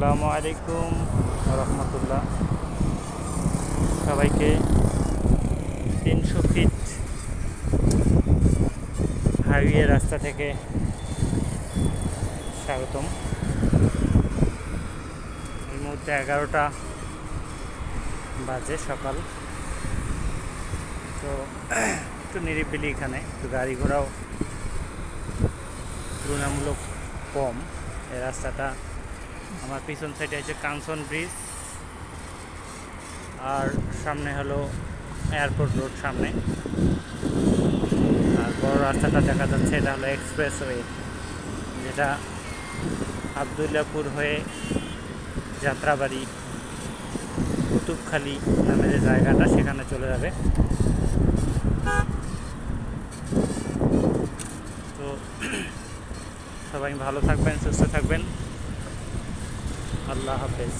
আসসালামু আলাইকুম রহমতুল্লাহ। সবাইকে 300 ফিট হাইওয়ে রাস্তা থেকে স্বাগতম। এই মুহূর্তে 11টা বাজে সকাল। তো একটু নিরিবিলি, এখানে একটু গাড়ি ঘোড়াও তুলনামূলক কম। এই রাস্তাটা আমার পিছন সাইডে আছে কাঞ্চন ব্রিজ, আর সামনে হলো এয়ারপোর্ট রোড সামনে। আর বড় রাস্তাটা দেখা যাচ্ছে, এটা হলো এক্সপ্রেসওয়ে, যেটা আবদুল্লাপুর হয়ে যাত্রাবাড়ি কুতুবখালি নামের যে জায়গাটা, সেখানে চলে যাবে। তো সবাই ভালো থাকবেন, সুস্থ থাকবেন। আল্লাহ হাফেজ।